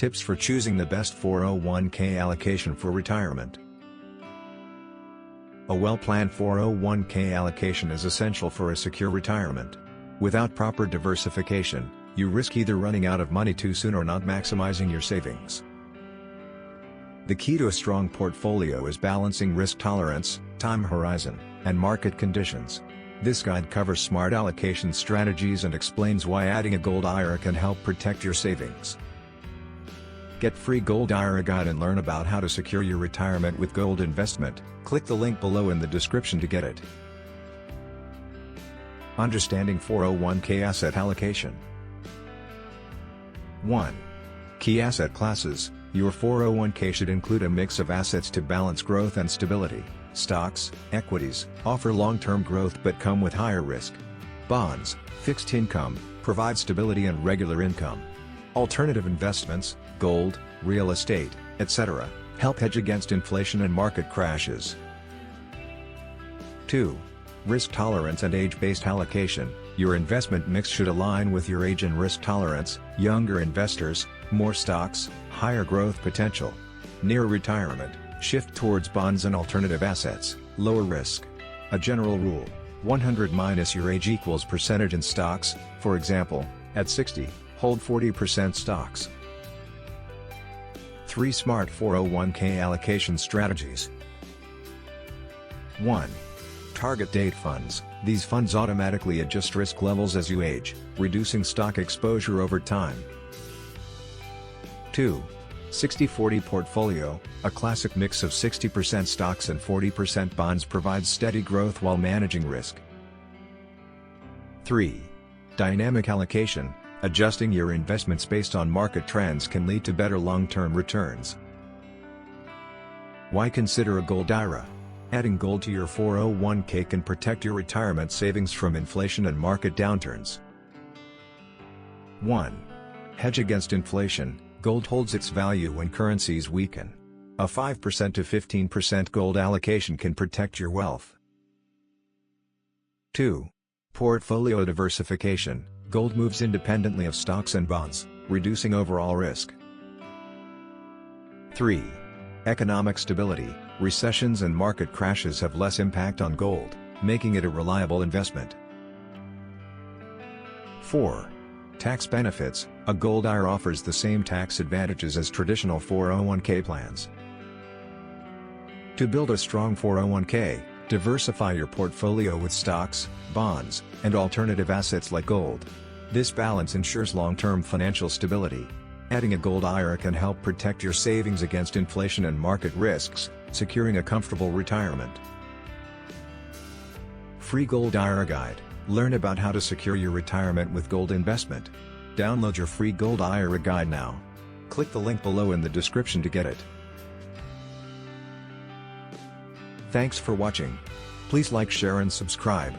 Tips for choosing the best 401k allocation for retirement. A well-planned 401k allocation is essential for a secure retirement. Without proper diversification, you risk either running out of money too soon or not maximizing your savings. The key to a strong portfolio is balancing risk tolerance, time horizon, and market conditions. This guide covers smart allocation strategies and explains why adding a gold IRA can help protect your savings. Get free Gold IRA guide and learn about how to secure your retirement with gold investment. Click the link below in the description to get it. Understanding 401k asset allocation. 1. Key asset classes. Your 401k should include a mix of assets to balance growth and stability. Stocks, equities, offer long-term growth but come with higher risk. Bonds, fixed income, provide stability and regular income. Alternative investments, gold, real estate, etc., help hedge against inflation and market crashes. 2. Risk tolerance and age-based allocation. Your investment mix should align with your age and risk tolerance. Younger investors, more stocks, higher growth potential. Near retirement, shift towards bonds and alternative assets, lower risk. A general rule: 100 minus your age equals percentage in stocks. For example, at 60, hold 40% stocks. 3 smart 401k allocation strategies. 1. Target date funds. These funds automatically adjust risk levels as you age, reducing stock exposure over time. 2. 60-40 portfolio. A classic mix of 60% stocks and 40% bonds provides steady growth while managing risk. 3. Dynamic allocation. Adjusting your investments based on market trends can lead to better long-term returns. Why consider a gold IRA? Adding gold to your 401k can protect your retirement savings from inflation and market downturns. 1. Hedge against inflation. Gold holds its value when currencies weaken. A 5% to 15% gold allocation can protect your wealth. 2. Portfolio diversification. Gold moves independently of stocks and bonds, reducing overall risk. 3. Economic stability. Recessions and market crashes have less impact on gold, making it a reliable investment. 4. Tax benefits. A gold IRA offers the same tax advantages as traditional 401k plans. To build a strong 401k, diversify your portfolio with stocks, bonds, and alternative assets like gold. This balance ensures long-term financial stability. Adding a gold IRA can help protect your savings against inflation and market risks, securing a comfortable retirement. Free Gold IRA Guide. Learn about how to secure your retirement with gold investment. Download your free Gold IRA Guide now. Click the link below in the description to get it. Thanks for watching. Please like, share and subscribe.